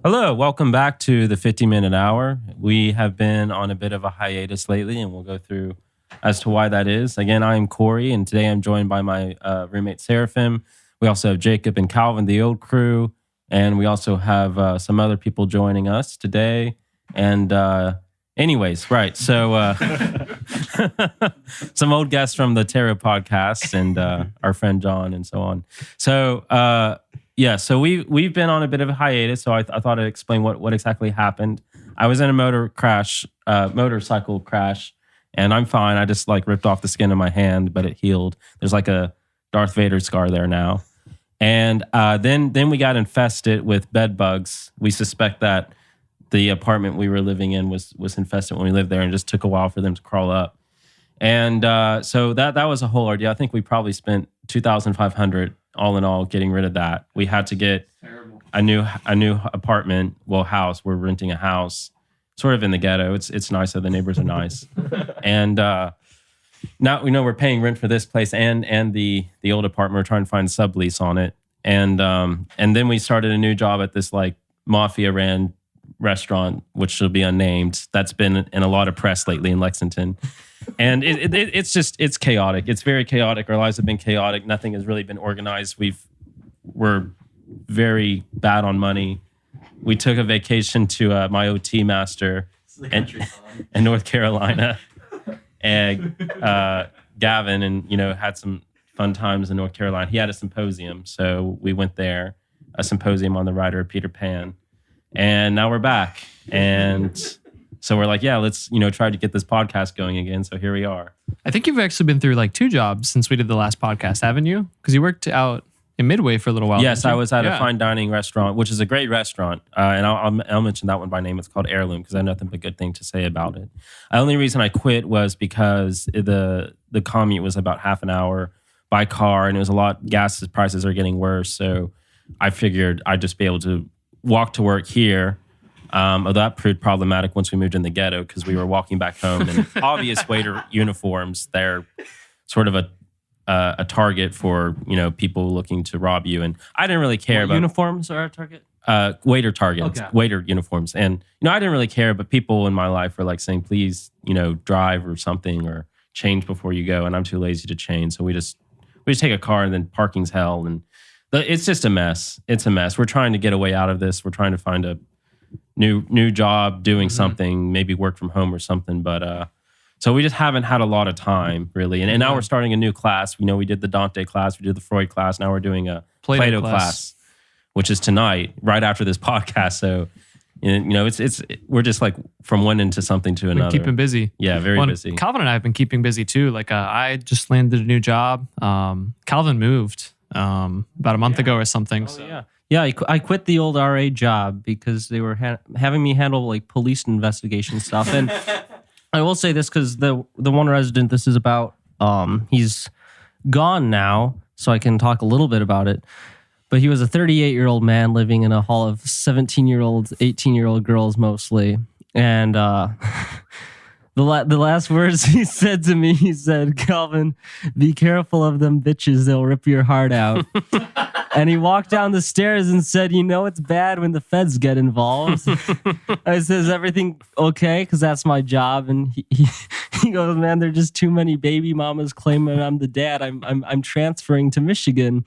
Hello, welcome back to the 50-minute hour. We have been on a bit of a hiatus lately, and we'll go through as to why that is. Again, I am Corey, and today I'm joined by my roommate Seraphim. We also have Jacob and Calvin, the old crew, and we also have some other people joining us today. And anyways, right, so some old guests from the Tarot podcast and our friend John and so on. So so we've been on a bit of a hiatus, so I thought I'd explain what exactly happened. I was in a motorcycle crash, and I'm fine. I just ripped off the skin of my hand, but it healed. There's like a Darth Vader scar there now. And then we got infested with bed bugs. We suspect that the apartment we were living in was infested when we lived there, and it just took a while for them to crawl up. And so that was a whole ordeal. I think we probably spent $2,500 all in all getting rid of that. We had to get a new apartment, house. We're renting a house, sort of in the ghetto. It's nice. So the neighbors are nice. And now we know we're paying rent for this place and the old apartment. We're trying to find a sublease on it. And then we started a new job at this mafia ran restaurant, which shall be unnamed. That's been in a lot of press lately in Lexington. And it's chaotic. It's very chaotic. Our lives have been chaotic. Nothing has really been organized. We're very bad on money. We took a vacation to my OT master in North Carolina, and Gavin, and had some fun times in North Carolina. He had a symposium, so we went there, a symposium on the writer of Peter Pan, and now we're back. And so we're let's try to get this podcast going again. So here we are. I think you've actually been through 2 jobs since we did the last podcast, haven't you? Because you worked out in Midway for a little while. Yes, I was at a fine dining restaurant, which is a great restaurant. And I'll mention that one by name. It's called Heirloom because I have nothing but good thing to say about it. The only reason I quit was because the commute was about half an hour by car, and it was a lot. Gas prices are getting worse. So I figured I'd just be able to walk to work here. Although that proved problematic once we moved in the ghetto because we were walking back home in obvious waiter uniforms. They're sort of a target for people looking to rob you, and I didn't really care. About uniforms are a target. Waiter targets, okay. Waiter uniforms, and I didn't really care. But people in my life were saying, "Please, drive or something or change before you go," and I'm too lazy to change, so we just take a car, and then parking's hell, and it's just a mess. It's a mess. We're trying to get a way out of this. We're trying to find a new job, doing something, maybe work from home or something. But so we just haven't had a lot of time, really. And now we're starting a new class. We did the Dante class, we did the Freud class. Now we're doing a Plato class, which is tonight, right after this podcast. So we're just from one into something to another. Keeping busy. Yeah, very busy. Calvin and I have been keeping busy too. I just landed a new job. Calvin moved about a month ago or something. Oh, so. Yeah, I quit the old RA job because they were having me handle police investigation stuff. And I will say this because the one resident this is about, he's gone now, so I can talk a little bit about it. But he was a 38-year-old man living in a hall of 17-year-olds, 18-year-old girls mostly. And the last words he said to me, he said, "Calvin, be careful of them bitches. They'll rip your heart out." And he walked down the stairs and said, "It's bad when the feds get involved." I says, "Everything okay?" Because that's my job. And he goes, "Man, there are just too many baby mamas claiming I'm the dad. I'm transferring to Michigan."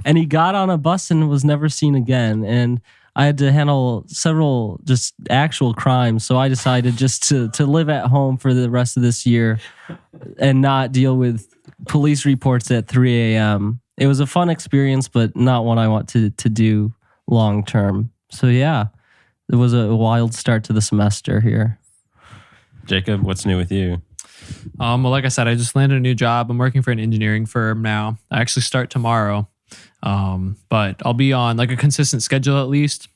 And he got on a bus and was never seen again. And I had to handle several just actual crimes. So I decided just to live at home for the rest of this year and not deal with police reports at 3 a.m. It was a fun experience, but not one I want to do long term. So yeah, it was a wild start to the semester here. Jacob, what's new with you? Well, like I said, I just landed a new job. I'm working for an engineering firm now. I actually start tomorrow. But I'll be on a consistent schedule at least.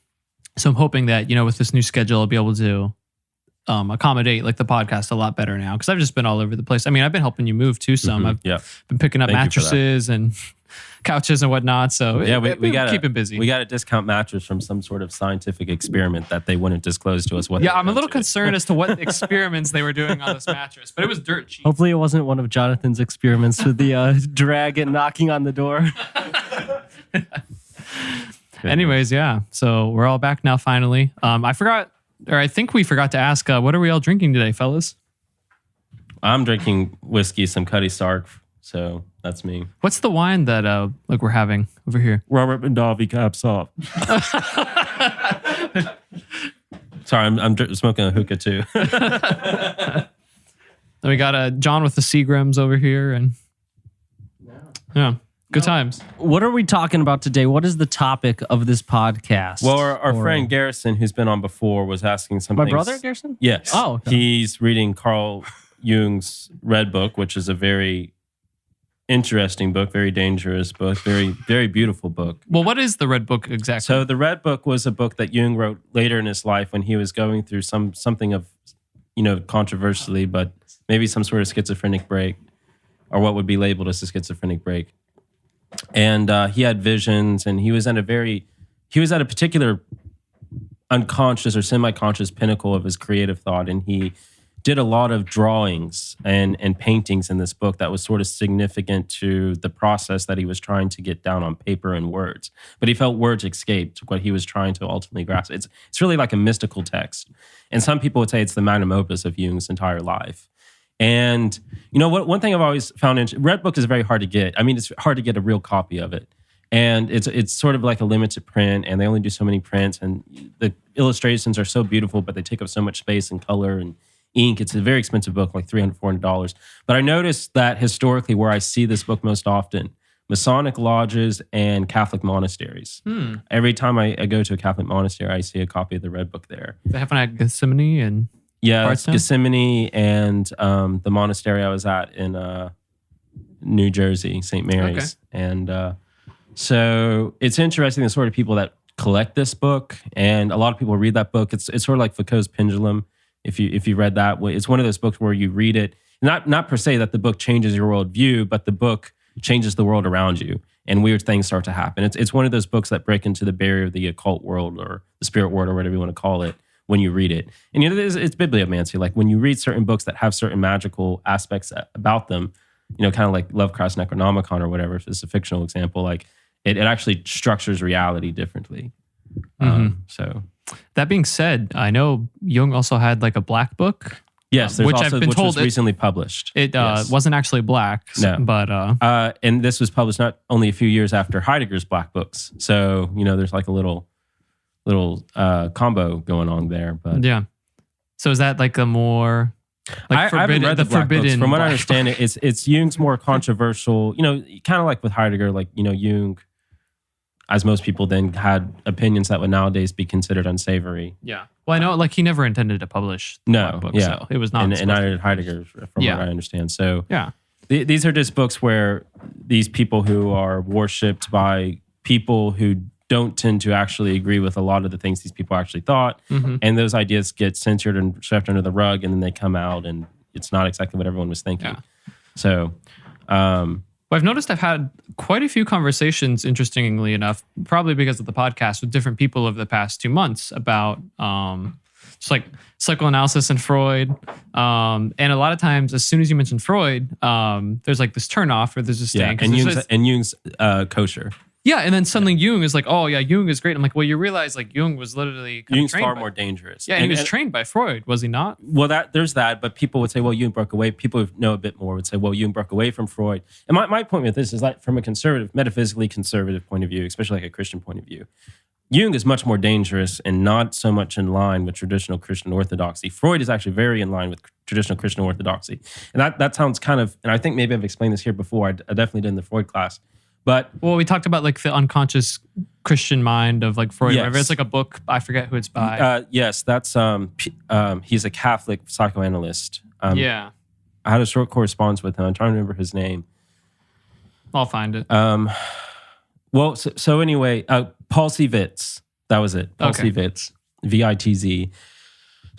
So I'm hoping that, with this new schedule, I'll be able to accommodate the podcast a lot better now. Cause I've just been all over the place. I mean, I've been helping you move too some. I've been picking up mattresses and couches and whatnot. So we got to keep him busy. We got a discount mattress from some sort of scientific experiment that they wouldn't disclose to us. I'm a little concerned as to what experiments they were doing on this mattress, but it was dirt cheap. Hopefully it wasn't one of Jonathan's experiments with the dragon knocking on the door. Anyways, yeah. So we're all back now finally. I think we forgot to ask, what are we all drinking today, fellas? I'm drinking whiskey, some Cuddy Sark. So that's me. What's the wine that we're having over here? Robert Mondavi caps off. Sorry, I'm smoking a hookah too. Then we got John with the Seagrams over here, and yeah, good times. What are we talking about today? What is the topic of this podcast? Well, our friend Garrison, who's been on before, was asking something. My brother, Garrison? Yes. Oh, okay. He's reading Carl Jung's Red Book, which is a very interesting book, very dangerous book, very, very beautiful book. Well, what is the Red Book exactly? So the Red Book was a book that Jung wrote later in his life when he was going through something of, controversially, but maybe some sort of schizophrenic break, or what would be labeled as a schizophrenic break. And he had visions, and he was at a particular unconscious or semi-conscious pinnacle of his creative thought, and he did a lot of drawings and paintings in this book that was sort of significant to the process that he was trying to get down on paper and words. But he felt words escaped what he was trying to ultimately grasp. It's really like a mystical text. And some people would say it's the magnum opus of Jung's entire life. And one thing I've always found interesting, Red Book is very hard to get. I mean, it's hard to get a real copy of it. And it's sort of like a limited print, and they only do so many prints, and the illustrations are so beautiful, but they take up so much space and color and ink. It's a very expensive book, like $300, $400. But I noticed that historically, where I see this book most often, Masonic lodges and Catholic monasteries. Every time I go to a Catholic monastery, I see a copy of the Red Book there. They have one at Gethsemane and it's Gethsemane and the monastery I was at in New Jersey, St. Mary's. Okay. And so it's interesting the sort of people that collect this book, and a lot of people read that book. It's sort of like Foucault's Pendulum. If you read that, it's one of those books where you read it, not per se that the book changes your worldview, but the book changes the world around you, and weird things start to happen. It's one of those books that break into the barrier of the occult world or the spirit world or whatever you want to call it when you read it. And it's bibliomancy. Like when you read certain books that have certain magical aspects about them, kind of like Lovecraft's Necronomicon or whatever, if it's a fictional example, like it actually structures reality differently. So that being said, I know Jung also had like a black book. Yes, which was recently published. It wasn't actually black, but and this was published not only a few years after Heidegger's Black Books. So there's like a little combo going on there. But yeah, so is that like a more like I haven't read the Black Books. From what I understand, it's Jung's more controversial. Kind of like with Heidegger, like Jung, as most people then had opinions that would nowadays be considered unsavory. Yeah. Well, I know like he never intended to publish the Black Book, so it was not. And neither did Heidegger, from what I understand. So yeah, these are just books where these people who are worshipped by people who don't tend to actually agree with a lot of the things these people actually thought. And those ideas get censored and swept under the rug, and then they come out and it's not exactly what everyone was thinking. Yeah. So, I've noticed I've had quite a few conversations, interestingly enough, probably because of the podcast, with different people over the past 2 months about just like psychoanalysis and Freud. And a lot of times, as soon as you mention Freud, there's like this turnoff or there's this thing. And Jung's kosher. Yeah, and then suddenly Jung is like, oh yeah, Jung is great. I'm like, well, you realize like Jung was literally Jung's far more dangerous. Yeah, and he was trained by Freud, was he not? Well, there's that, but people would say, well, Jung broke away. People who know a bit more would say, well, Jung broke away from Freud. And my point with this is like from a metaphysically conservative point of view, especially like a Christian point of view, Jung is much more dangerous and not so much in line with traditional Christian orthodoxy. Freud is actually very in line with traditional Christian orthodoxy. And that sounds kind of, and I think maybe I've explained this here before. I definitely did in the Freud class. But we talked about like the unconscious Christian mind of like Freud. Yes. Whatever. It's like a book. I forget who it's by. Yes, that's he's a Catholic psychoanalyst. Yeah, I had a short correspondence with him. I'm trying to remember his name. I'll find it. Well, so anyway, Paul C. Vitz. That was it. Paul C. Vitz. Vitz.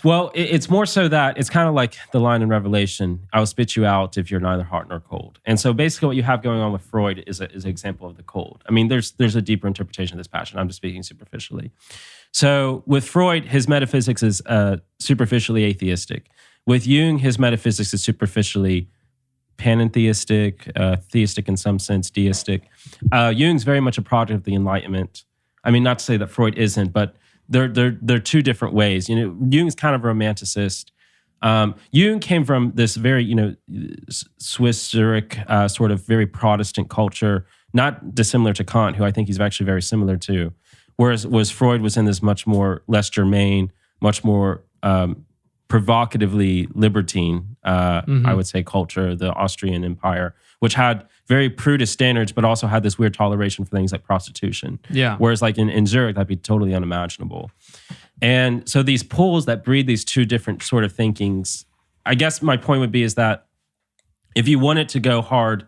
Well, it's more so that it's kind of like the line in Revelation, I will spit you out if you're neither hot nor cold. And so basically what you have going on with Freud is an example of the cold. I mean, there's a deeper interpretation of this passion. I'm just speaking superficially. So with Freud, his metaphysics is superficially atheistic. With Jung, his metaphysics is superficially panentheistic, theistic in some sense, deistic. Jung's very much a product of the Enlightenment. I mean, not to say that Freud isn't, but they're two different ways. You know, Jung's kind of a romanticist. Jung came from this very, Swiss Zurich sort of very Protestant culture, not dissimilar to Kant, who I think he's actually very similar to. Whereas Freud was in this much more less germane, much more provocatively libertine, I would say, culture, the Austrian Empire, which had very prudish standards, but also had this weird toleration for things like prostitution. Yeah. Whereas like in Zurich, that'd be totally unimaginable. And so these poles that breed these two different sort of thinkings, I guess my point would be is that if you wanted to go hard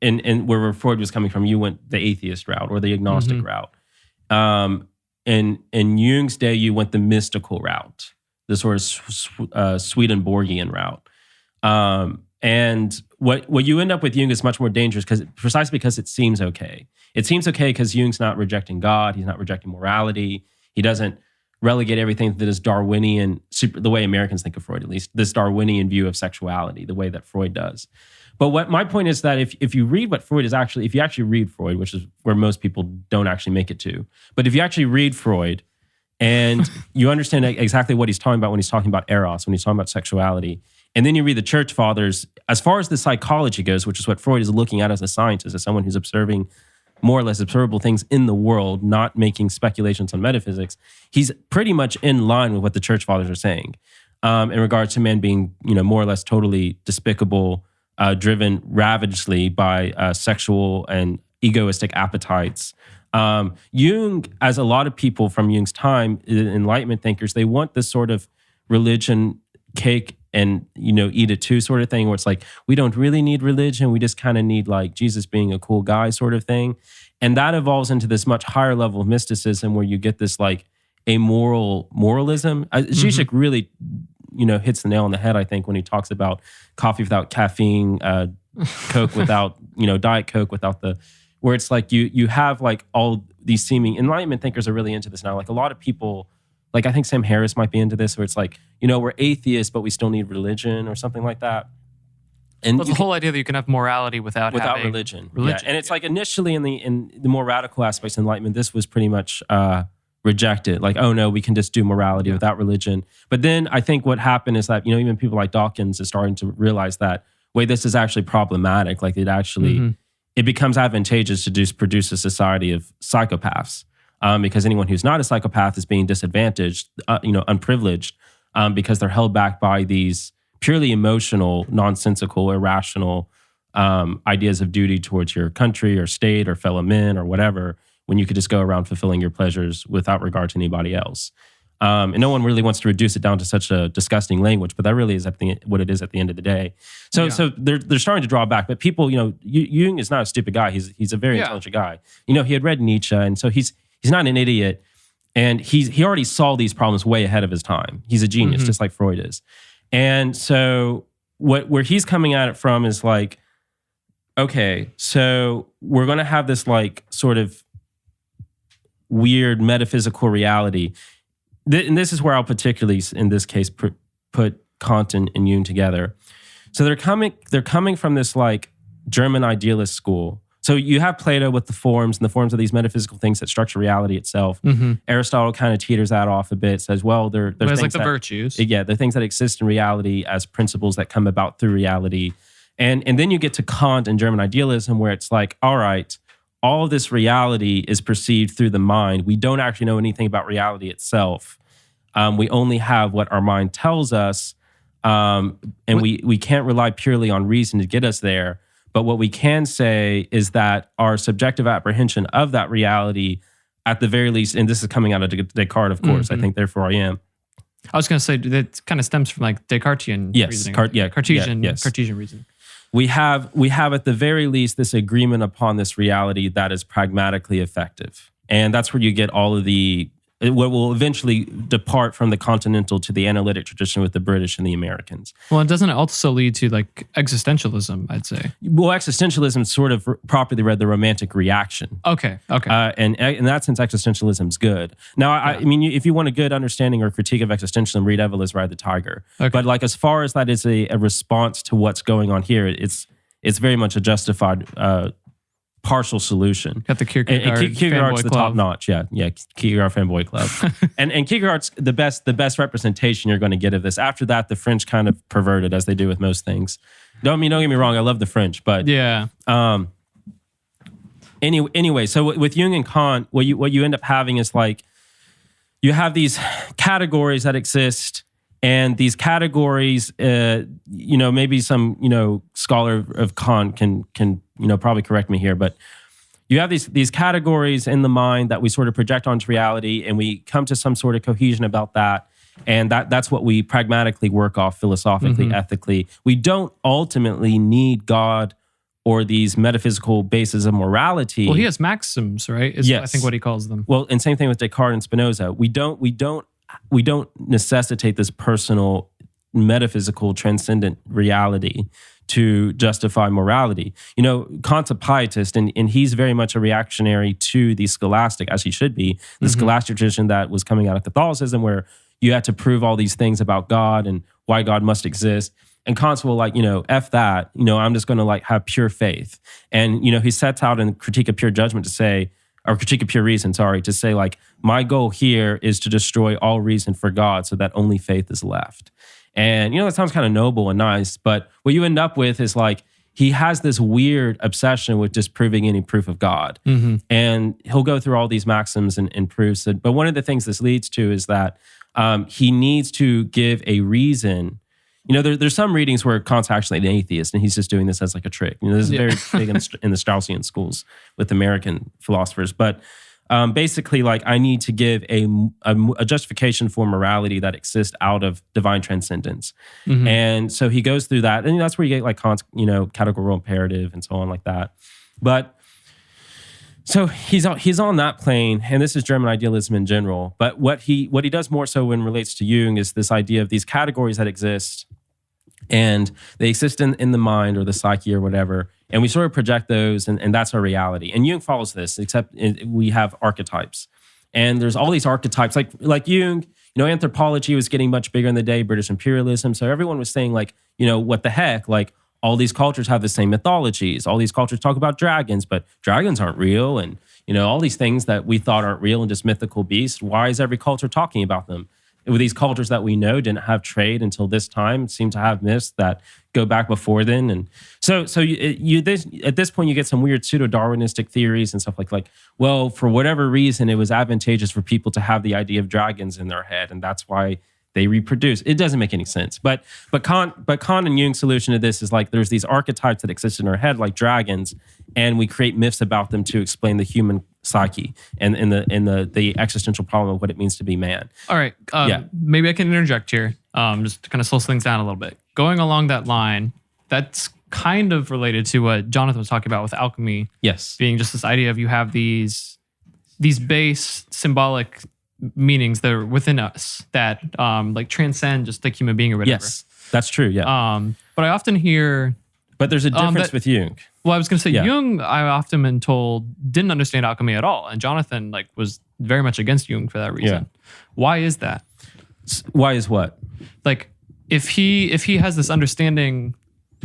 in where Freud was coming from, you went the atheist route or the agnostic route. In Jung's day, you went the mystical route, the sort of Swedenborgian route. And what you end up with Jung is much more dangerous precisely because it seems okay. It seems okay because Jung's not rejecting God. He's not rejecting morality. He doesn't relegate everything to this Darwinian, the way Americans think of Freud, at least, this Darwinian view of sexuality, the way that Freud does. But what my point is that if you read what Freud is actually, if you actually read Freud, which is where most people don't actually make it to, but if you actually read Freud and you understand exactly what he's talking about when he's talking about eros, when he's talking about sexuality, and then you read the church fathers, as far as the psychology goes, which is what Freud is looking at as a scientist, as someone who's observing more or less observable things in the world, not making speculations on metaphysics, he's pretty much in line with what the church fathers are saying in regards to man being, more or less totally despicable, driven ravagely by sexual and egoistic appetites. Jung, as a lot of people from Jung's time, Enlightenment thinkers, they want this sort of religion cake and eat it too sort of thing, where it's like, we don't really need religion, we just kind of need like Jesus being a cool guy sort of thing. And that evolves into this much higher level of mysticism where you get this like amoral moralism. Zizek really hits the nail on the head, I think, when he talks about coffee without caffeine, Coke without Diet Coke without where it's like you have like all these seeming Enlightenment thinkers are really into this now. Like a lot of people, like I think Sam Harris might be into this, where it's like, we're atheists, but we still need religion or something like that. And the whole idea that you can have morality without having religion. Yeah. And it's like initially in the more radical aspects of Enlightenment, this was pretty much rejected. Like, oh no, we can just do morality without religion. But then I think what happened is that, even people like Dawkins is starting to realize that, wait, this is actually problematic. Like it actually, it becomes advantageous to produce a society of psychopaths. Because anyone who's not a psychopath is being disadvantaged, unprivileged, because they're held back by these purely emotional, nonsensical, irrational ideas of duty towards your country or state or fellow men or whatever, when you could just go around fulfilling your pleasures without regard to anybody else. And no one really wants to reduce it down to such a disgusting language, but that really is what it is at the end of the day. So they're starting to draw back. But people, Jung is not a stupid guy. He's a very intelligent guy. He had read Nietzsche, and so he's not an idiot, and he already saw these problems way ahead of his time. He's a genius, just like Freud is. And so where he's coming at it from is like, okay, so we're going to have this like sort of weird metaphysical reality. And this is where I'll particularly, in this case, put Kant and Jung together. So they're coming from this like German idealist school. So you have Plato with the forms, and the forms of these metaphysical things that structure reality itself. Aristotle kind of teeters that off a bit, says, well, there's things like the virtues. Yeah, the things that exist in reality as principles that come about through reality. And then you get to Kant and German idealism, where it's like, all right, all of this reality is perceived through the mind. We don't actually know anything about reality itself. We only have what our mind tells us, and we can't rely purely on reason to get us there. But what we can say is that our subjective apprehension of that reality, at the very least, and this is coming out of Descartes, of course, I think, therefore I am. I was going to say that kind of stems from like Descartesian reasoning. Cartesian reasoning. We have at the very least this agreement upon this reality that is pragmatically effective. And that's where you get all of what will eventually depart from the continental to the analytic tradition with the British and the Americans. Well, and doesn't it also lead to like existentialism, I'd say? Well, existentialism sort of properly read the romantic reaction. Okay. And in that sense, existentialism is good. Now, I mean, if you want a good understanding or critique of existentialism, read Evelyn's Ride the Tiger. Okay. But like as far as that is a response to what's going on here, it's very much a justified partial solution. Got the And Kierkegaard Kierkegaard's fanboy the club. top notch. Yeah, Kierkegaard fanboy club. and Kierkegaard's the best representation you're going to get of this. After that, the French kind of perverted, as they do with most things. Don't get me wrong. I love the French, but Yeah. Anyway, so with Jung and Kant, what you end up having is like you have these categories that exist, and these categories, maybe some scholar of Kant can probably correct me here, but you have these categories in the mind that we sort of project onto reality, and we come to some sort of cohesion about that. And that's what we pragmatically work off philosophically, ethically. We don't ultimately need God or these metaphysical bases of morality. Well, he has maxims, right? Is Yes. I think what he calls them. Well, and same thing with Descartes and Spinoza. We don't necessitate this personal, metaphysical, transcendent reality to justify morality. Kant's a pietist, and he's very much a reactionary to the scholastic, as he should be, the scholastic tradition that was coming out of Catholicism, where you had to prove all these things about God and why God must exist. And Kant's F that, I'm just going to have pure faith. And, he sets out in Critique of Pure Judgment Critique of Pure Reason, to say my goal here is to destroy all reason for God so that only faith is left. And, that sounds kind of noble and nice, but what you end up with is he has this weird obsession with disproving any proof of God. And he'll go through all these maxims and proofs. But one of the things this leads to is that he needs to give a reason. There's some readings where Kant's actually an atheist and he's just doing this as a trick. This is very big in the Straussian schools with American philosophers. But basically, I need to give a justification for morality that exists out of divine transcendence. And so he goes through that. And that's where you get Kant's, categorical imperative and so on like that. But so he's on that plane, and this is German idealism in general. But what he does more so when it relates to Jung is this idea of these categories that exist, and they exist in the mind or the psyche or whatever, and we sort of project those, and that's our reality. And Jung follows this, except we have archetypes, and there's all these archetypes. Like Jung, anthropology was getting much bigger in the day, British imperialism, so everyone was saying what the heck, all these cultures have the same mythologies. All these cultures talk about dragons, but dragons aren't real. And, all these things that we thought aren't real and just mythical beasts. Why is every culture talking about them? With these cultures that we know didn't have trade until this time, seem to have myths that go back before then. And so at this point, you get some weird pseudo-Darwinistic theories and stuff well, for whatever reason, it was advantageous for people to have the idea of dragons in their head. And that's why they reproduce. It doesn't make any sense. But Kant and Jung's solution to this is there's these archetypes that exist in our head like dragons, and we create myths about them to explain the human psyche and the existential problem of what it means to be man. All right. Maybe I can interject here, just to kind of slow things down a little bit. Going along that line, that's kind of related to what Jonathan was talking about with alchemy. Yes. Being just this idea of you have these base symbolic meanings that are within us that transcend just the human being or whatever. Yes, that's true. Yeah. But I often hear. But there's a difference with Jung. Well, I was going to say Jung. I often been told didn't understand alchemy at all, and Jonathan was very much against Jung for that reason. Yeah. Why is that? Why is what? If he has this understanding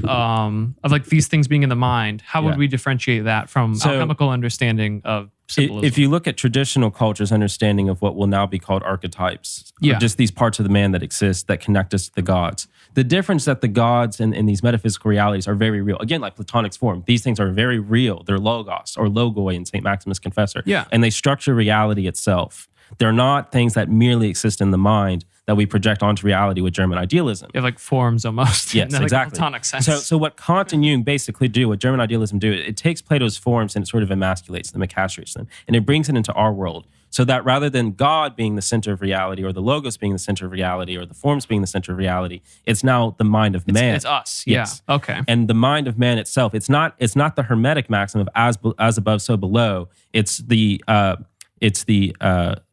of these things being in the mind, how would we differentiate that from alchemical understanding of symbolism? If you look at traditional culture's understanding of what will now be called archetypes, or just these parts of the man that exist that connect us to the gods, the difference that the gods and these metaphysical realities are very real. Again, like Platonic's form, these things are very real. They're logos or logoi in St. Maximus Confessor. Yeah. And they structure reality itself. They're not things that merely exist in the mind that we project onto reality with German idealism. You have forms almost. Yes, in exactly. Platonic sense. So what Kant and Jung basically do, what German idealism do, it takes Plato's forms and it sort of emasculates them, it castrates them, and it brings it into our world. So that rather than God being the center of reality, or the logos being the center of reality, or the forms being the center of reality, it's now the mind of man. It's us. Yes. Yeah. Okay. And the mind of man itself, it's not the Hermetic maxim of as above, so below. It's the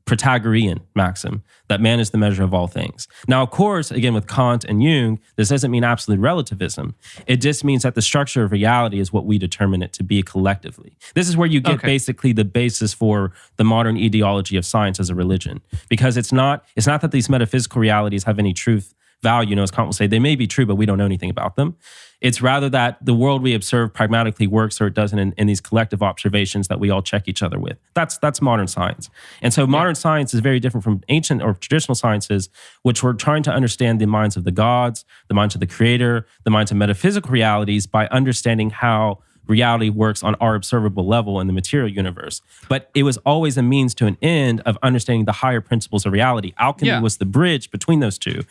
Pythagorean maxim that man is the measure of all things. Now, of course, again, with Kant and Jung, this doesn't mean absolute relativism. It just means that the structure of reality is what we determine it to be collectively. This is where you get basically the basis for the modern ideology of science as a religion, because it's not that these metaphysical realities have any truth value, as Kant will say, they may be true, but we don't know anything about them. It's rather that the world we observe pragmatically works or it doesn't in these collective observations that we all check each other with. That's modern science. And so modern science is very different from ancient or traditional sciences, which were trying to understand the minds of the gods, the minds of the creator, the minds of metaphysical realities by understanding how reality works on our observable level in the material universe. But it was always a means to an end of understanding the higher principles of reality. Alchemy was the bridge between those two.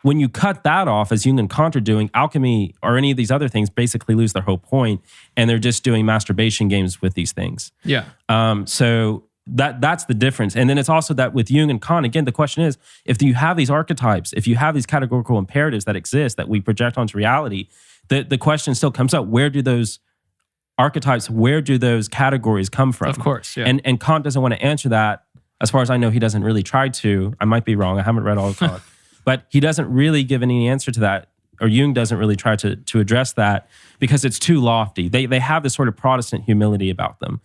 When you cut that off, as Jung and Kant are doing, alchemy or any of these other things basically lose their whole point, and they're just doing masturbation games with these things. So that's the difference. And then it's also that with Jung and Kant, again, the question is, if you have these archetypes, if you have these categorical imperatives that exist that we project onto reality, the question still comes up, where do those archetypes, where do those categories come from? Of course, yeah. And Kant doesn't want to answer that. As far as I know, he doesn't really try to. I might be wrong. I haven't read all of Kant. But he doesn't really give any answer to that, or Jung doesn't really try to address that because it's too lofty. They have this sort of Protestant humility about them,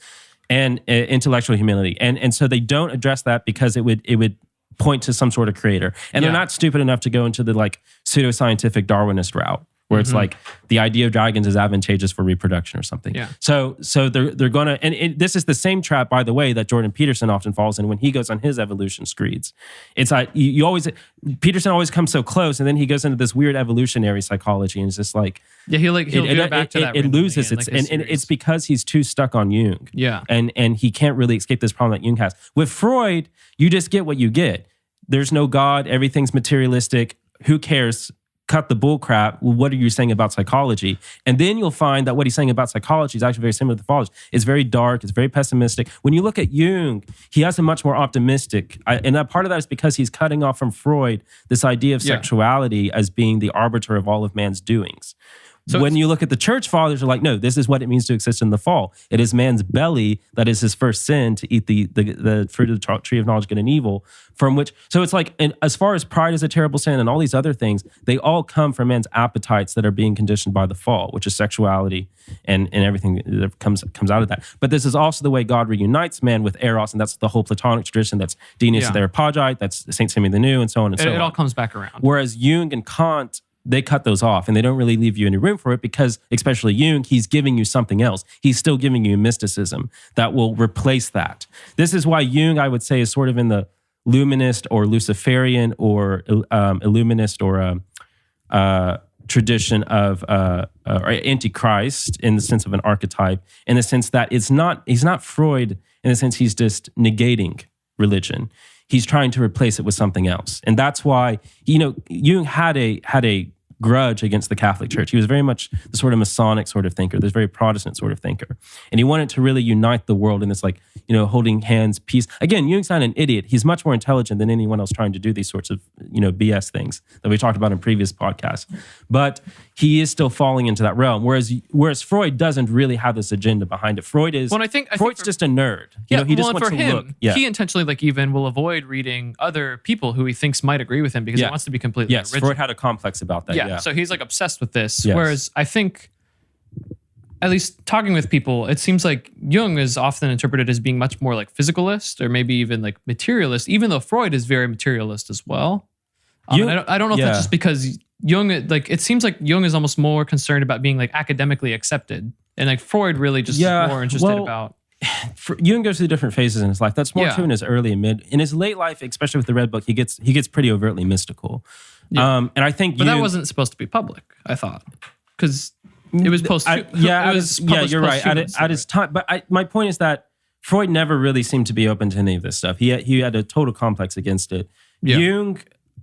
and intellectual humility, and so they don't address that because it would point to some sort of creator, and they're not stupid enough to go into the like pseudoscientific Darwinist route, where it's like the idea of dragons is advantageous for reproduction or something. So they're gonna, and this is the same trap, by the way, that Jordan Peterson often falls in when he goes on his evolution screeds. It's like Peterson always comes so close, and then he goes into this weird evolutionary psychology, and it's just like he'll go back to that. It loses its, and it's because he's too stuck on Jung. And he can't really escape this problem that Jung has. With Freud, you just get what you get. There's no God. Everything's materialistic. Who cares? Cut the bull crap. What are you saying about psychology? And then you'll find that what he's saying about psychology is actually very similar to pathology. It's very dark. It's very pessimistic. When you look at Jung, he has a much more optimistic, and that part of that is because he's cutting off from Freud this idea of sexuality as being the arbiter of all of man's doings. So when you look at the church fathers, are like, no, this is what it means to exist in the fall. It is man's belly that is his first sin, to eat the fruit of the tree of knowledge, good and evil, from which, so it's like, and as far as pride is a terrible sin and all these other things, they all come from man's appetites that are being conditioned by the fall, which is sexuality and everything that comes out of that. But this is also the way God reunites man with Eros, and that's the whole Platonic tradition. That's Dionysius the Areopagite, that's Saint Simeon the New, and so on and so on. It all comes back around. Whereas Jung and Kant, they cut those off and they don't really leave you any room for it because, especially Jung, he's giving you something else. He's still giving you mysticism that will replace that. This is why Jung, I would say, is sort of in the luminist or Luciferian or illuminist or tradition of or Antichrist in the sense of an archetype, in the sense that he's not Freud in the sense he's just negating religion. He's trying to replace it with something else. And that's why, Jung had a grudge against the Catholic Church. He was very much the sort of Masonic sort of thinker, this very Protestant sort of thinker. And he wanted to really unite the world in this holding hands, peace. Again, Jung's not an idiot. He's much more intelligent than anyone else trying to do these sorts of, BS things that we talked about in previous podcasts. But he is still falling into that realm. Whereas Freud doesn't really have this agenda behind it. Freud's just a nerd. He just wants to look. Yeah. He intentionally even will avoid reading other people who he thinks might agree with him because he wants to be completely original. Freud had a complex about that. Yeah. So he's obsessed with this. Yes. Whereas I think, at least talking with people, it seems like Jung is often interpreted as being much more physicalist or maybe even materialist, even though Freud is very materialist as well. I don't know if that's just because Jung, it seems like Jung is almost more concerned about being academically accepted, and Freud really just is more interested about. Jung goes through different phases in his life. That's more true in his early and mid. In his late life, especially with the Red Book, he gets pretty overtly mystical. Yeah. And I think, but that wasn't supposed to be public. I thought because it was post. You're right. At his time, but my point is that Freud never really seemed to be open to any of this stuff. He had a total complex against it. Yeah. Jung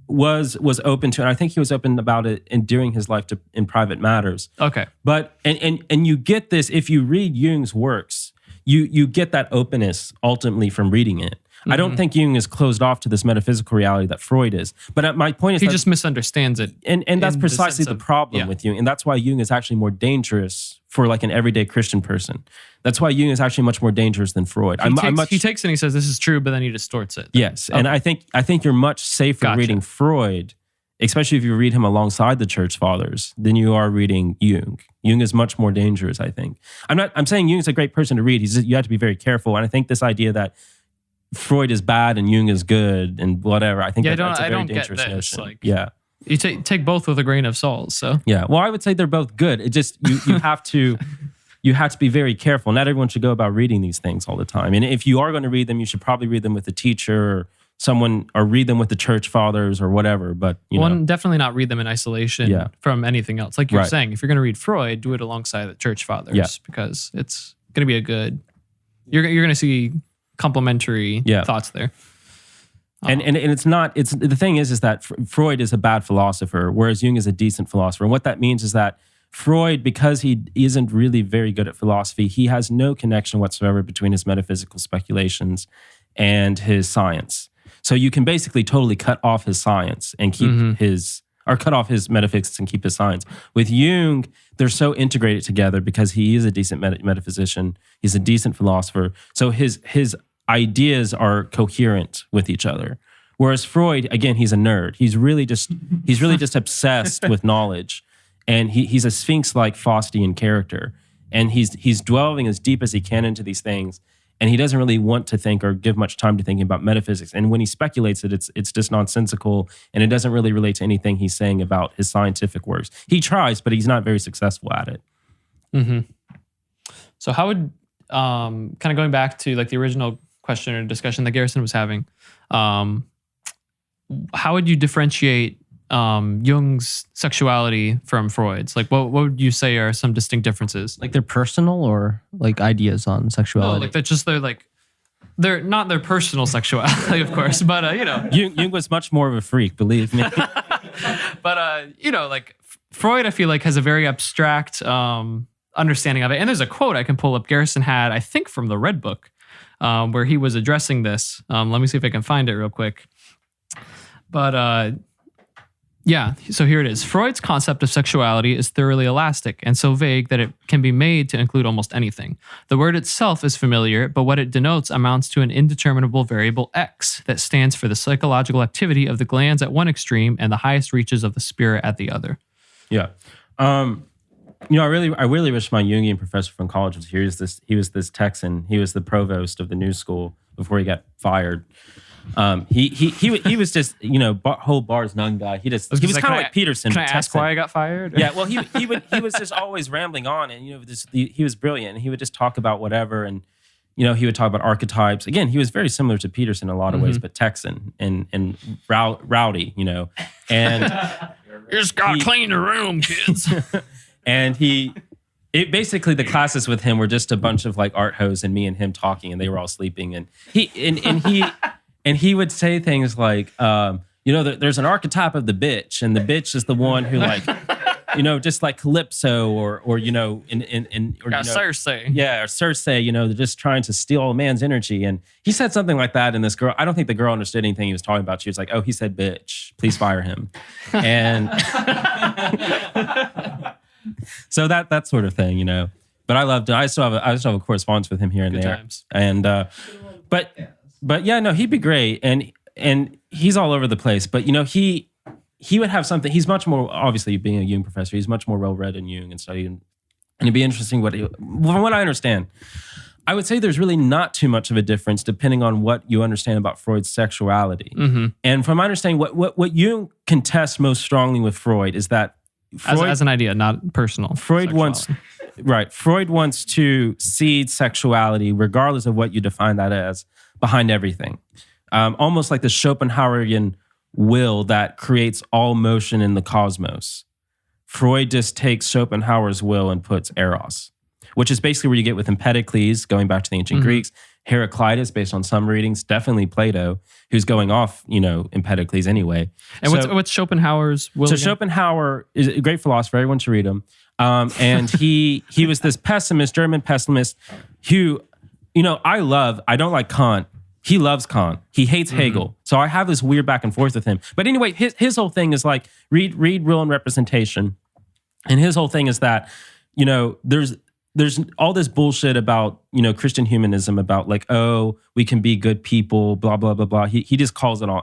was open to it. And I think he was open about it during his life in private matters. Okay, but and you get this if you read Jung's works. You get that openness ultimately from reading it. I don't think Jung is closed off to this metaphysical reality that Freud is. But my point is he just misunderstands it. And that's precisely the problem with Jung. And that's why Jung is actually more dangerous for an everyday Christian person. That's why Jung is actually much more dangerous than Freud. He takes it and he says this is true, but then he distorts it. Yes. Okay. And I think you're much safer reading Freud, especially if you read him alongside the church fathers, than you are reading Jung. Jung is much more dangerous, I think. I'm saying Jung's a great person to read. You have to be very careful. And I think this idea that Freud is bad and Jung is good and whatever, I think that's a very dangerous notion. You take both with a grain of salt. So Yeah. Well, I would say they're both good. It just you have to be very careful. Not everyone should go about reading these things all the time. And if you are going to read them, you should probably read them with a teacher or someone, or read them with the church fathers or whatever. But definitely not read them in isolation from anything else. Like you're saying, if you're going to read Freud, do it alongside the church fathers because it's going to be a good. You're going to see complementary thoughts there. And it's not, the thing is that Freud is a bad philosopher, whereas Jung is a decent philosopher. And what that means is that Freud, because he isn't really very good at philosophy, he has no connection whatsoever between his metaphysical speculations and his science. So you can basically totally cut off his science and keep cut off his metaphysics and keep his science. With Jung, they're so integrated together because he is a decent metaphysician. He's a decent philosopher. So his ideas are coherent with each other. Whereas Freud, again, he's a nerd. He's really just obsessed with knowledge. And he's a sphinx-like Faustian character. And he's dwelling as deep as he can into these things. And he doesn't really want to think or give much time to thinking about metaphysics. And when he speculates it's just nonsensical, and it doesn't really relate to anything he's saying about his scientific works. He tries, but he's not very successful at it. Mm-hmm. So how would, kind of going back to like the original question or discussion that Garrison was having, how would you differentiate Jung's sexuality from Freud's? Like, what would you say are some distinct differences? Like, they're personal, or like ideas on sexuality? No, like they're not their personal sexuality, of course, but Jung was much more of a freak, believe me. But like Freud, I feel like has a very abstract understanding of it. And there's a quote I can pull up Garrison had, I think, from the Red Book, where he was addressing this. Let me see if I can find it real quick. But yeah, so here it is. Freud's concept of sexuality is thoroughly elastic and so vague that it can be made to include almost anything. The word itself is familiar, but what it denotes amounts to an indeterminable variable X that stands for the psychological activity of the glands at one extreme and the highest reaches of the spirit at the other. Yeah. I really wish my Jungian professor from college was here. He was this Texan. He was the provost of the new school before he got fired. He was just, whole bars none guy. He was kind of like Peterson. Can I ask why I got fired? Yeah, well, he was just always rambling on, and he was brilliant, and he would just talk about whatever, and he would talk about archetypes. Again, he was very similar to Peterson in a lot of ways, but Texan and rowdy, and you just gotta clean the room, kids. And basically the classes with him were just a bunch of like art hoes and me and him talking, and they were all sleeping, and he would say things like, there's an archetype of the bitch, and the bitch is the one who like, just like Calypso or Circe. Yeah, or Circe, they're just trying to steal a man's energy. And he said something like that, and this girl, I don't think the girl understood anything he was talking about. She was like, oh, he said bitch, please fire him. And so that sort of thing, But I loved it. I still have a correspondence with him here and Good there. Times. And but yeah, no, he'd be great, and he's all over the place. But he would have something. He's much more, obviously, being a Jung professor. He's much more well read in Jung and studied, and it'd be interesting from what I understand. I would say there's really not too much of a difference depending on what you understand about Freud's sexuality. Mm-hmm. And from my understanding, what Jung contests most strongly with Freud is that Freud, as an idea, not personal. Freud wants to seed sexuality, regardless of what you define that as, behind everything. Almost like the Schopenhauerian will that creates all motion in the cosmos. Freud just takes Schopenhauer's will and puts eros, which is basically where you get with Empedocles, going back to the ancient Greeks, Heraclitus, based on some readings, definitely Plato, who's going off, Empedocles anyway. And what's Schopenhauer's will? So again? Schopenhauer is a great philosopher. Everyone should read him. And he was this German pessimist who, I don't like Kant. He loves Kant. He hates Hegel. So I have this weird back and forth with him. But anyway, his whole thing is like, read Will and Representation. And his whole thing is that, there's all this bullshit about, Christian humanism, about like, oh, we can be good people, blah, blah, blah, blah. He just calls on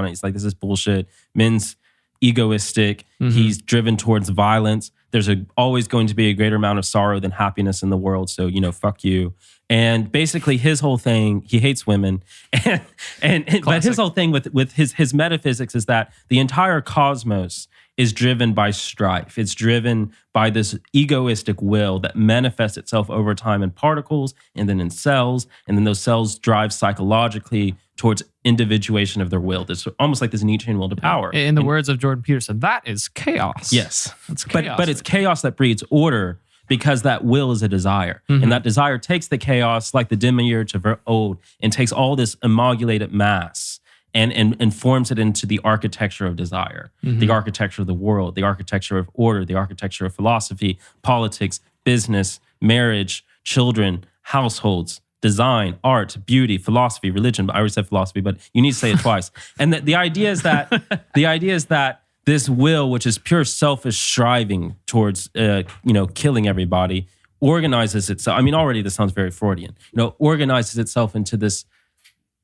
it. He's like, this is bullshit. Men's egoistic. He's driven towards violence. There's always going to be a greater amount of sorrow than happiness in the world. So, fuck you. And basically his whole thing, he hates women. But his whole thing with his metaphysics is that the entire cosmos is driven by strife. It's driven by this egoistic will that manifests itself over time in particles and then in cells. And then those cells drive psychologically towards individuation of their will. It's almost like this Nietzschean will to power. In the words of Jordan Peterson, that is chaos. Yes. That's chaos. But it's chaos that breeds order because that will is a desire. Mm-hmm. And that desire takes the chaos like the demiurge of old and takes all this amalgamated mass and forms it into the architecture of desire, the architecture of the world, the architecture of order, the architecture of philosophy, politics, business, marriage, children, households, design, art, beauty, philosophy, religion. I already said philosophy, but you need to say it twice. And the idea is that this will, which is pure selfish striving towards killing everybody, organizes itself. I mean, already this sounds very Freudian. Organizes itself into this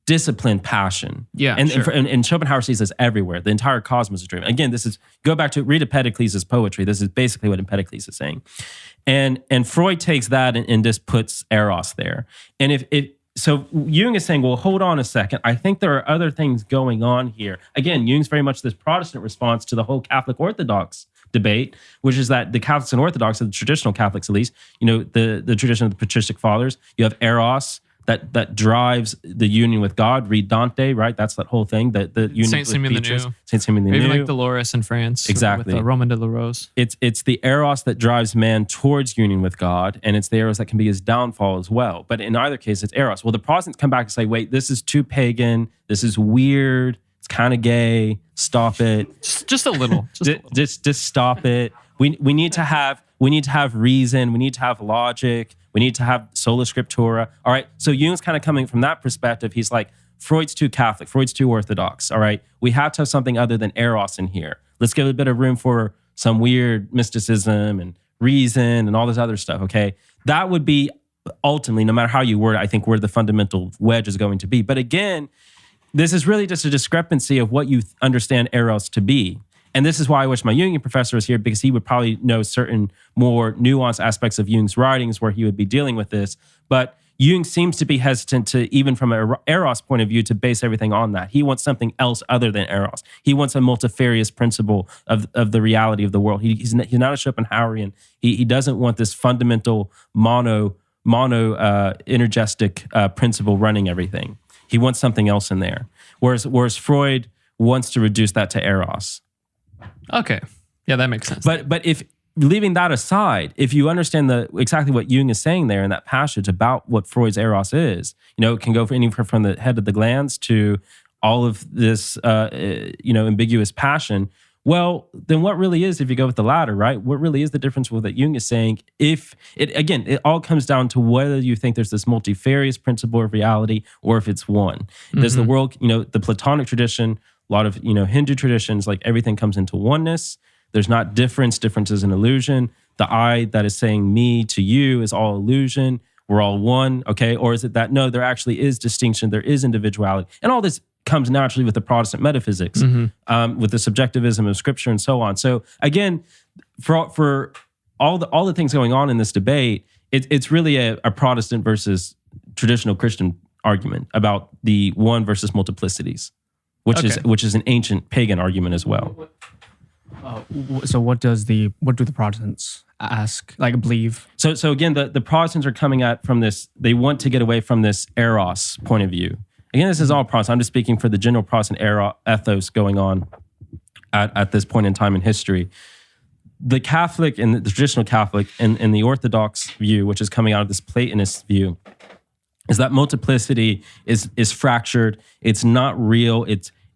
disciplined passion. Yeah, and, sure. and Schopenhauer sees this everywhere. The entire cosmos is driven. Again, go back to read Empedocles' poetry. This is basically what Empedocles is saying. And Freud takes that and just puts eros there. And so Jung is saying, well, hold on a second. I think there are other things going on here. Again, Jung's very much this Protestant response to the whole Catholic Orthodox debate, which is that the Catholics and Orthodox, the traditional Catholics at least, the tradition of the patristic fathers, you have eros, that drives the union with God. Read Dante, right? That's that whole thing. The union Saint with Simeon the Beatrice, New. Saint Simeon the New. Even like Dolores in France. Exactly. With Roman de la Rose. It's the eros that drives man towards union with God, and it's the eros that can be his downfall as well. But in either case, it's eros. Well, the Protestants come back and say, wait, this is too pagan. This is weird. It's kind of gay. Stop it. Just a little. Just stop it. We need to have reason. We need to have logic. We need to have sola scriptura. All right. So Jung's kind of coming from that perspective. He's like, Freud's too Catholic. Freud's too Orthodox. All right. We have to have something other than eros in here. Let's give a bit of room for some weird mysticism and reason and all this other stuff. Okay. That would be ultimately, no matter how you word it, I think where the fundamental wedge is going to be. But again, this is really just a discrepancy of what you understand eros to be. And this is why I wish my Jungian professor was here, because he would probably know certain more nuanced aspects of Jung's writings where he would be dealing with this. But Jung seems to be hesitant to, even from an eros point of view, to base everything on that. He wants something else other than eros. He wants a multifarious principle of the reality of the world. He's not a Schopenhauerian. He doesn't want this fundamental mono energetic principle running everything. He wants something else in there. Whereas Freud wants to reduce that to eros. Okay. Yeah, that makes sense. But if leaving that aside, if you understand exactly what Jung is saying there in that passage about what Freud's eros is, it can go from the head of the glands to all of this, ambiguous passion. Well, then what really is, if you go with the latter, right? What really is the difference with what Jung is saying? It all comes down to whether you think there's this multifarious principle of reality or if it's one. Mm-hmm. Does the world, the Platonic tradition, a lot of, Hindu traditions, like everything comes into oneness. There's not difference. Difference is an illusion. The I that is saying me to you is all illusion. We're all one, okay? Or is it that, no, there actually is distinction. There is individuality. And all this comes naturally with the Protestant metaphysics, with the subjectivism of Scripture and so on. So again, for all the things going on in this debate, it's really a Protestant versus traditional Christian argument about the one versus multiplicities. Which is an ancient pagan argument as well. So what do the Protestants believe? So again, the Protestants are coming at from this. They want to get away from this eros point of view. Again, this is all Protestant. I'm just speaking for the general Protestant ethos going on at this point in time in history. The Catholic and the traditional Catholic and the Orthodox view, which is coming out of this Platonist view, is that multiplicity is fractured. It's not real.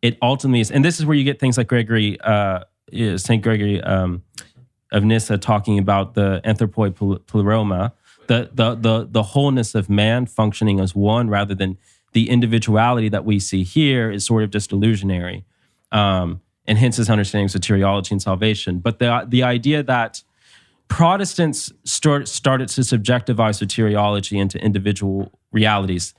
It ultimately is, and this is where you get things like Saint Gregory of Nyssa talking about the anthropoi pleroma, the wholeness of man functioning as one rather than the individuality that we see here is sort of just illusionary, and hence his understanding of soteriology and salvation. But the idea that Protestants started to subjectivize soteriology into individual realities.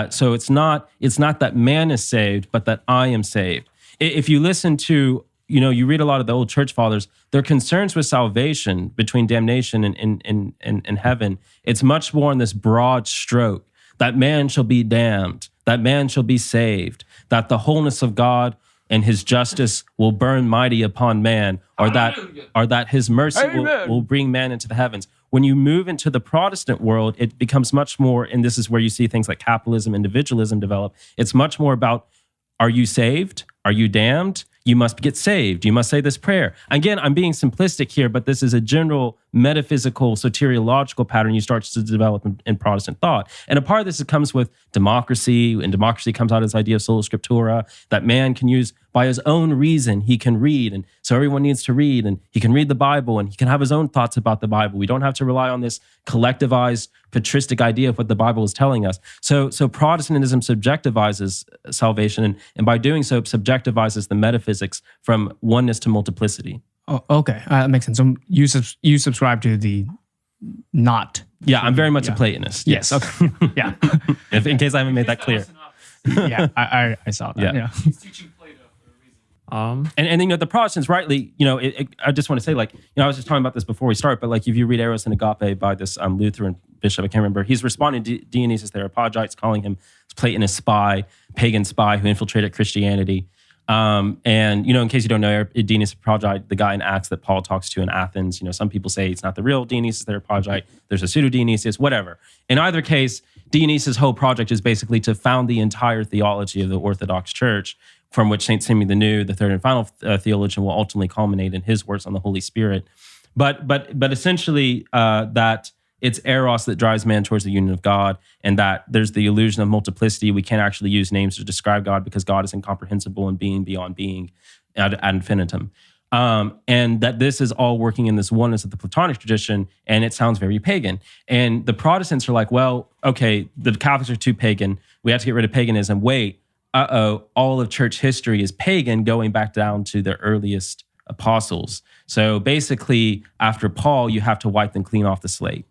So it's not that man is saved, but that I am saved. If you listen to you read a lot of the old church fathers, their concerns with salvation between damnation and heaven, it's much more in this broad stroke that man shall be damned, that man shall be saved, that the wholeness of God and his justice will burn mighty upon man, or that his mercy will bring man into the heavens. When you move into the Protestant world, it becomes much more, and this is where you see things like capitalism, individualism develop. It's much more about, are you saved? Are you damned? You must get saved. You must say this prayer. Again, I'm being simplistic here, but this is a general metaphysical, soteriological pattern you start to develop in Protestant thought. And a part of this comes with democracy, and democracy comes out of this idea of sola scriptura, that man can use, by his own reason, he can read. And so everyone needs to read, and he can read the Bible, and he can have his own thoughts about the Bible. We don't have to rely on this collectivized, patristic idea of what the Bible is telling us. So Protestantism subjectivizes salvation, and by doing so, subjectivizes the metaphysics from oneness to multiplicity. Oh, okay, that makes sense. So you subscribe to the not. Yeah, I'm very much a Platonist. Yes. Okay. Yeah. In case I haven't made that clear. Yeah, I saw that. Yeah. He's teaching Plato for a reason. And the Protestants rightly, I just want to say, I was just talking about this before we start, but if you read Eros and Agape by this Lutheran bishop, I can't remember, he's responding to Dionysius the Areopagite, calling him Platonist spy, pagan spy who infiltrated Christianity. And, in case you don't know, Dionysius the Areopagite, the guy in Acts that Paul talks to in Athens, some people say it's not the real Dionysius the Areopagite, there's a pseudo Dionysius, whatever. In either case, Dionysius' whole project is basically to found the entire theology of the Orthodox Church, from which St. Simeon the New, the third and final theologian, will ultimately culminate in his works on the Holy Spirit. But essentially, that it's eros that drives man towards the union of God, and that there's the illusion of multiplicity. We can't actually use names to describe God because God is incomprehensible and being beyond being ad infinitum. And that this is all working in this oneness of the Platonic tradition, and it sounds very pagan. And the Protestants are like, well, okay, the Catholics are too pagan. We have to get rid of paganism. Wait, all of church history is pagan, going back down to the earliest apostles. So basically, after Paul, you have to wipe them clean off the slate.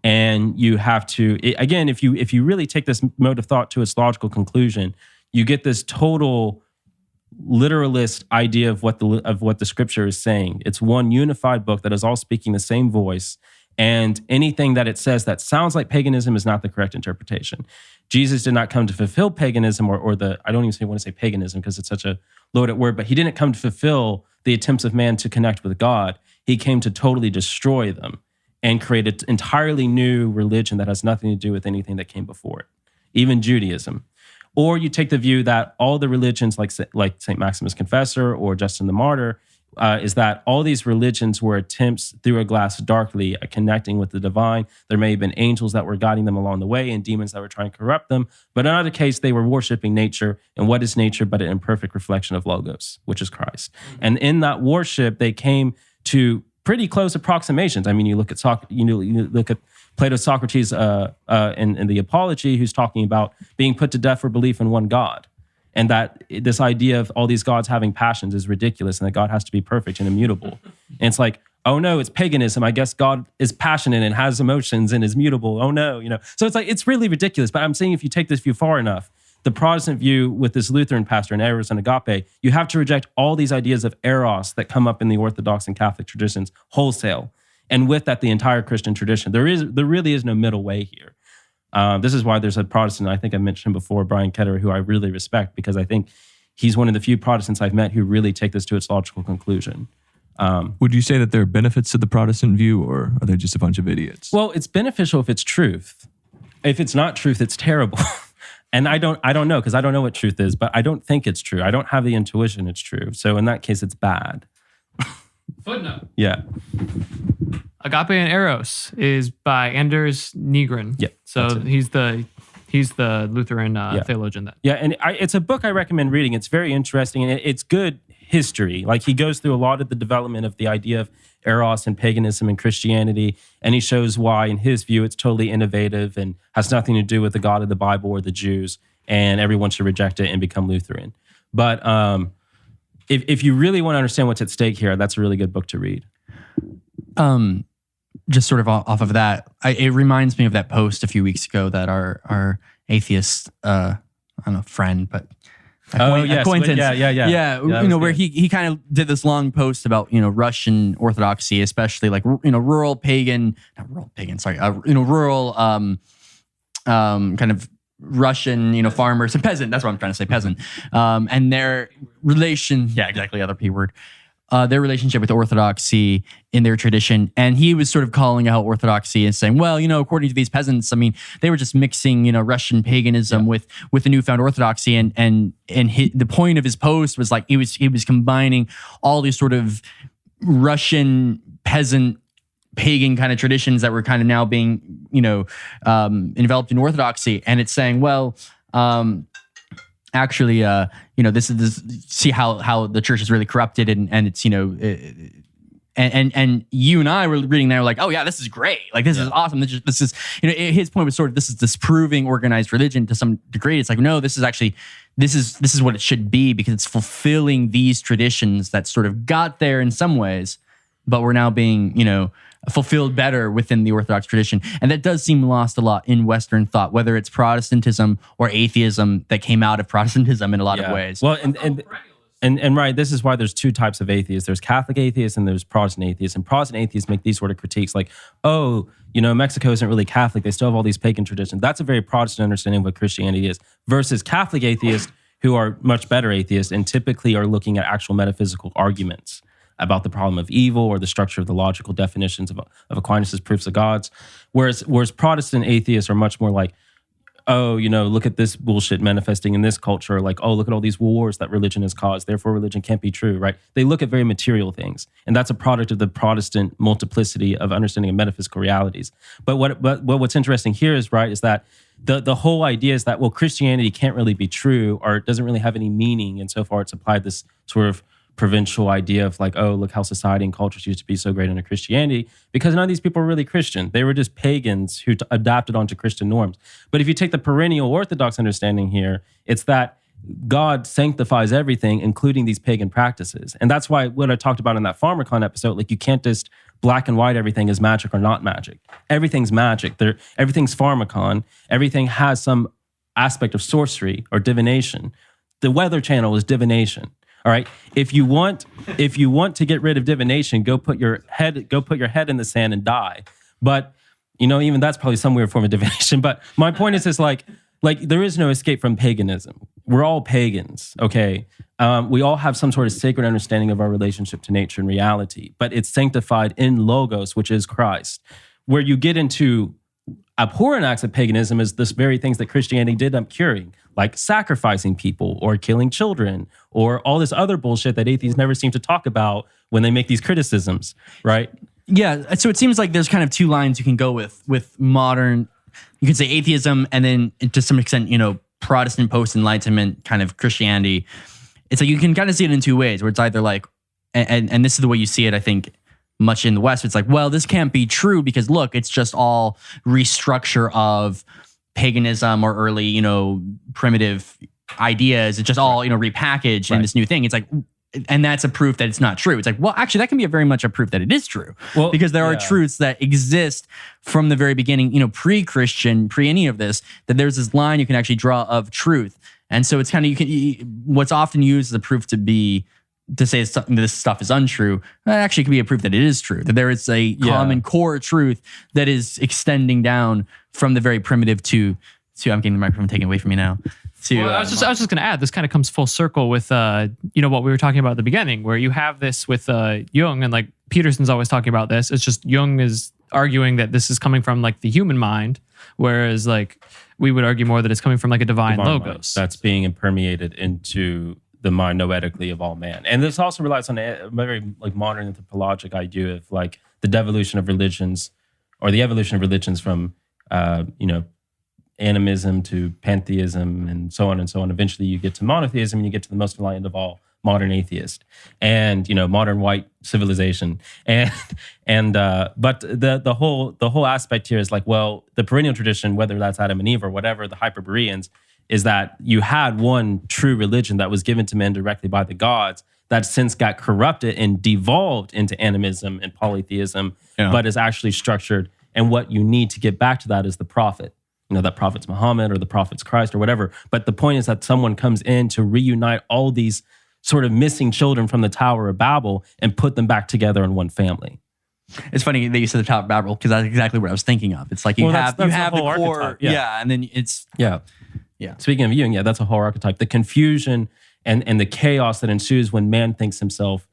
And you have to, again, if you really take this mode of thought to its logical conclusion, you get this total literalist idea of what the scripture is saying. It's one unified book that is all speaking the same voice, and anything that it says that sounds like paganism is not the correct interpretation. Jesus did not come to fulfill paganism or I don't even want to say paganism because it's such a loaded word, but he didn't come to fulfill the attempts of man to connect with God. He came to totally destroy them and create an entirely new religion that has nothing to do with anything that came before it, even Judaism. Or you take the view that all the religions, like St. Maximus Confessor or Justin the Martyr, is that all these religions were attempts through a glass darkly at connecting with the divine. There may have been angels that were guiding them along the way and demons that were trying to corrupt them. But in either case, they were worshiping nature. And what is nature but an imperfect reflection of Logos, which is Christ? And in that worship, they came to pretty close approximations. I mean, you look at you look at Plato's Socrates in the Apology, who's talking about being put to death for belief in one God. And that this idea of all these gods having passions is ridiculous, and that God has to be perfect and immutable. And it's like, oh no, it's paganism. I guess God is passionate and has emotions and is mutable. Oh no, So it's like, it's really ridiculous. But I'm saying if you take this view far enough, the Protestant view with this Lutheran pastor in Eros and Agape, you have to reject all these ideas of eros that come up in the Orthodox and Catholic traditions wholesale. And with that, the entire Christian tradition. There really is no middle way here. This is why there's a Protestant, I think I mentioned before, Brian Ketterer, who I really respect, because I think he's one of the few Protestants I've met who really take this to its logical conclusion. Would you say that there are benefits to the Protestant view, or are they just a bunch of idiots? Well, it's beneficial if it's truth. If it's not truth, it's terrible. And I don't know, because I don't know what truth is, but I don't think it's true. I don't have the intuition it's true. So in that case, it's bad. Footnote. Yeah. Agape and Eros is by Anders Nygren. Yeah. So he's the Lutheran theologian. Yeah, and it's a book I recommend reading. It's very interesting, and it's good history. Like, he goes through a lot of the development of the idea of eros and paganism and Christianity, and he shows why, in his view, it's totally innovative and has nothing to do with the God of the Bible or the Jews, and everyone should reject it and become Lutheran. But if you really want to understand what's at stake here, that's a really good book to read. Just sort of off of that, it reminds me of that post a few weeks ago that our atheist, I don't know, friend, but Oh, yes. acquaintance. Yeah. Yeah, that you know, was where good. he kind of did this long post about, you know, Russian Orthodoxy, especially like, you know, rural pagan, not rural pagan, sorry, you know, rural kind of Russian, you know, farmers and peasant. That's what I'm trying to say, peasant. And their relation, yeah, exactly, other P word. Their relationship with Orthodoxy in their tradition. And he was sort of calling out Orthodoxy and saying, well, you know, according to these peasants, I mean, they were just mixing, you know, Russian paganism with the newfound Orthodoxy. And the point of his post was like, he was combining all these sort of Russian peasant pagan kind of traditions that were kind of now being, you know, enveloped in Orthodoxy. And it's saying, well, actually, you know, this see how the church is really corrupted, and it's, you know, and you and I were reading there like, oh yeah, this is great, like this is awesome. This is, you know, his point was sort of, this is disproving organized religion to some degree. It's like, no, this is actually this is what it should be, because it's fulfilling these traditions that sort of got there in some ways, but we're now being, you know, fulfilled better within the Orthodox tradition. And that does seem lost a lot in Western thought, whether it's Protestantism or atheism that came out of Protestantism in a lot of ways. Well, and right, this is why there's two types of atheists. There's Catholic atheists and there's Protestant atheists. And Protestant atheists make these sort of critiques like, oh, you know, Mexico isn't really Catholic. They still have all these pagan traditions. That's a very Protestant understanding of what Christianity is, versus Catholic atheists who are much better atheists and typically are looking at actual metaphysical arguments about the problem of evil or the structure of the logical definitions of Aquinas' proofs of gods. Whereas Protestant atheists are much more like, oh, you know, look at this bullshit manifesting in this culture. Like, oh, look at all these wars that religion has caused. Therefore, religion can't be true, right? They look at very material things. And that's a product of the Protestant multiplicity of understanding of metaphysical realities. But what's interesting here is, right, is that the whole idea is that, well, Christianity can't really be true, or it doesn't really have any meaning. And so far, it's applied this sort of provincial idea of like, oh, look how society and cultures used to be so great under Christianity, because none of these people were really Christian. They were just pagans who adapted onto Christian norms. But if you take the perennial Orthodox understanding here, it's that God sanctifies everything, including these pagan practices. And that's why what I talked about in that PharmaCon episode, like you can't just black and white everything is magic or not magic. Everything's magic. Everything's PharmaCon. Everything has some aspect of sorcery or divination. The Weather Channel is divination. All right. If you want to get rid of divination, go put your head in the sand and die. But you know, even that's probably some weird form of divination. But my point is like there is no escape from paganism. We're all pagans. Okay. We all have some sort of sacred understanding of our relationship to nature and reality, but it's sanctified in logos, which is Christ. Where you get into abhorrent acts of paganism is this very things that Christianity did up curing, like sacrificing people or killing children or all this other bullshit that atheists never seem to talk about when they make these criticisms, right? Yeah, so it seems like there's kind of two lines you can go with modern, you could say atheism, and then to some extent, you know, Protestant post-Enlightenment kind of Christianity. It's like you can kind of see it in two ways, where it's either like, and this is the way you see it, I think, much in the West. It's like, well, this can't be true because look, it's just all restructure of paganism or early, you know, primitive ideas. It's just all, you know, repackaged in this new thing. It's like, and that's a proof that it's not true. It's like, well, actually, that can be very much a proof that it is true, because there are truths that exist from the very beginning, you know, pre-Christian, pre any of this, that there's this line you can actually draw of truth. And so it's kind of, what's often used as a proof to say this stuff is untrue, actually could be a proof that it is true, that there is a common core truth that is extending down from the very primitive to I'm getting the microphone taken away from me now. I was just going to add, this kind of comes full circle with, you know, what we were talking about at the beginning, where you have this with Jung, and like Peterson's always talking about this. It's just Jung is arguing that this is coming from like the human mind, whereas like we would argue more that it's coming from like a divine logos. Mind that's being impermeated into the mind noetically of all man. And this also relies on a very like modern anthropologic idea of like the devolution of religions, or the evolution of religions from, you know, animism to pantheism and so on and so on. Eventually you get to monotheism and you get to the most enlightened of all, modern atheist, and, you know, modern white civilization. But the whole aspect here is like, well, the perennial tradition, whether that's Adam and Eve or whatever, the Hyperboreans, is that you had one true religion that was given to men directly by the gods that since got corrupted and devolved into animism and polytheism, but is actually structured. And what you need to get back to that is the prophet. that prophet's Muhammad or the prophet's Christ or whatever. But the point is that someone comes in to reunite all these sort of missing children from the Tower of Babel and put them back together in one family. It's funny that you said the Tower of Babel because that's exactly what I was thinking of. It's like you have that's the whole core, archetype, yeah. and then it's Yeah. Yeah. Speaking of Jung, that's a whole archetype. The confusion and the chaos that ensues when man thinks himself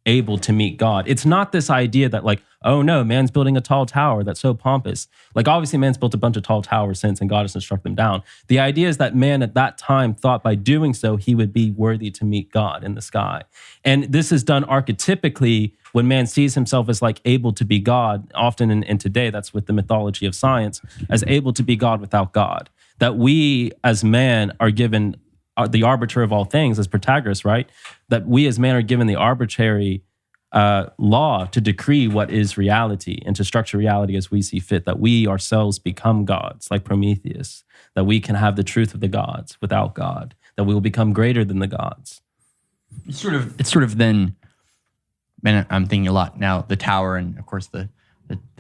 able to meet God. It's not this idea that like, oh no, man's building a tall tower that's so pompous. Like obviously man's built a bunch of tall towers since and God has struck them down. The idea is that man at that time thought by doing so, he would be worthy to meet God in the sky. And this is done archetypically when man sees himself as like able to be God, often in today, that's with the mythology of science, as able to be God without God. That we as man are given the arbiter of all things, as Protagoras, right? That we as man are given the arbitrary law to decree what is reality and to structure reality as we see fit, that we ourselves become gods, like Prometheus, that we can have the truth of the gods without God, that we will become greater than the gods. It's sort of then, and I'm thinking a lot now, the tower and of course the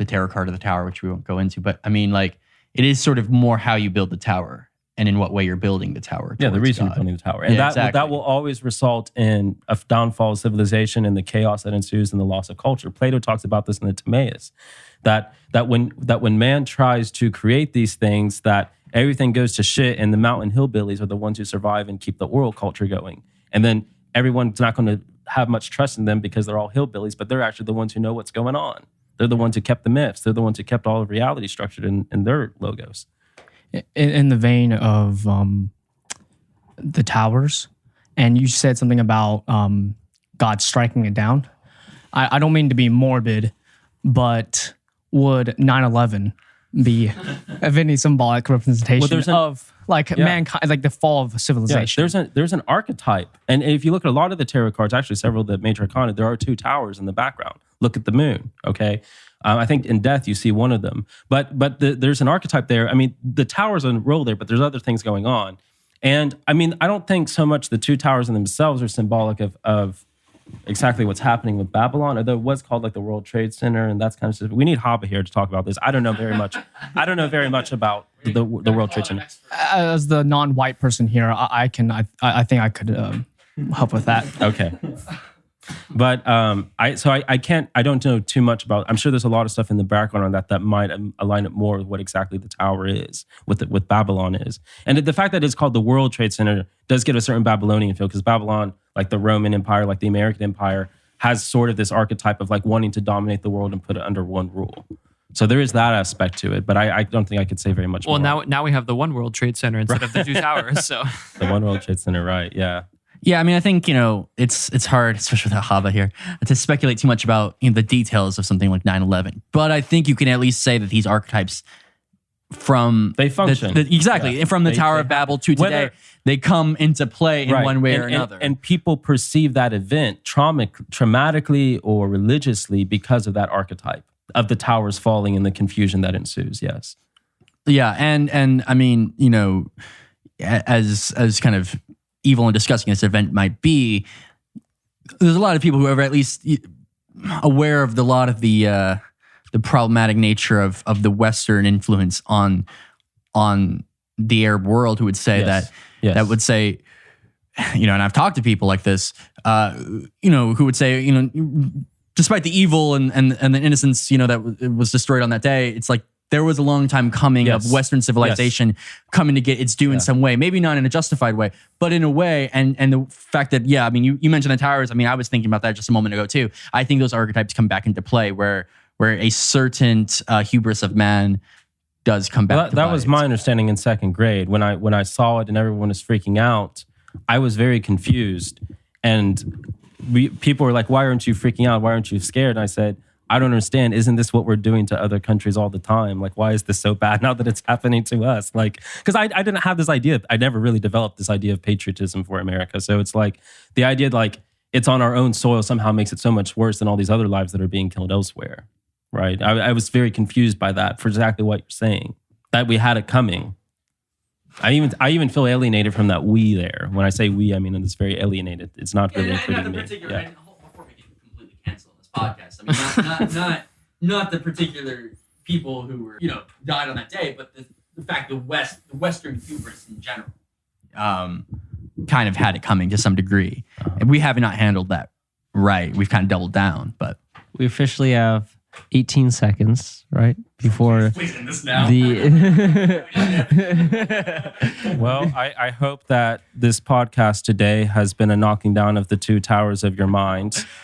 tarot card of the tower, which we won't go into, but I mean like it is sort of more how you build the tower and in what way you're building the tower. Yeah, the reason you're building the tower. And that will always result in a downfall of civilization and the chaos that ensues and the loss of culture. Plato talks about this in the Timaeus, that when man tries to create these things, that everything goes to shit and the mountain hillbillies are the ones who survive and keep the oral culture going. And then everyone's not going to have much trust in them because they're all hillbillies, but they're actually the ones who know what's going on. They're the ones who kept the myths. They're the ones who kept all of reality structured in their logos. In the vein of the towers, and you said something about God striking it down. I don't mean to be morbid, but would 9/11 be of any symbolic representation of mankind, like the fall of civilization? Yeah, there's an archetype, and if you look at a lot of the tarot cards, actually several of the major arcana, there are two towers in the background. Look at the moon, okay? I think in Death you see one of them, but there's an archetype there. I mean, the towers are in a role there, but there's other things going on. And I mean, I don't think so much the two towers in themselves are symbolic of exactly what's happening with Babylon, although it was called like the World Trade Center, and that's kind of stuff. We need Haba here to talk about this. I don't know very much. I don't know very much about the World Trade Center. As the non-white person here, I think I could help with that. Okay. But I don't know too much about. I'm sure there's a lot of stuff in the background on that might align it more with what exactly the tower is, what Babylon is, and the fact that it's called the World Trade Center does get a certain Babylonian feel, because Babylon, like the Roman Empire, like the American Empire, has sort of this archetype of like wanting to dominate the world and put it under one rule. So there is that aspect to it, but I don't think I could say very much more. Well, now we have the One World Trade Center instead of the two towers. So the One World Trade Center, right? Yeah. Yeah, I mean, I think, it's hard, especially without Hava here, to speculate too much about the details of something like 9/11. But I think you can at least say that these archetypes they function. Exactly. Yeah. From the Tower of Babel to today, they come into play in one way or another. And people perceive that event traumatically or religiously because of that archetype of the towers falling and the confusion that ensues, yes. Yeah, and I mean, as kind of evil and disgusting this event might be, there's a lot of people who are at least aware of a lot of the problematic nature of the Western influence on the Arab world, who would say that would say, and I've talked to people like this, who would say, despite the evil and the innocence, that was destroyed on that day, it's like there was a long time coming of Western civilization coming to get its due in some way. Maybe not in a justified way, but in a way. And the fact that, I mean, you mentioned the towers. I mean, I was thinking about that just a moment ago too. I think those archetypes come back into play where a certain hubris of man does come back. That was my understanding in second grade. When I saw it and everyone was freaking out, I was very confused. And people were like, why aren't you freaking out? Why aren't you scared? And I said, I don't understand. Isn't this what we're doing to other countries all the time? Like, why is this so bad now that it's happening to us? Like, because I didn't have this idea. I never really developed this idea of patriotism for America. So it's like the idea like it's on our own soil somehow makes it so much worse than all these other lives that are being killed elsewhere, right? I was very confused by that for exactly what you're saying, that we had it coming. I even feel alienated from that we there. When I say we, I mean it's very alienated. It's not really including me. Yeah. Before we get completely canceled on this podcast, I mean, not the particular people who were died on that day, but the fact, the Western hubris in general, kind of had it coming to some degree. And we have not handled that right. We've kind of doubled down, but We officially have 18 seconds, right? Before the. Well, I hope that this podcast today has been a knocking down of the two towers of your mind.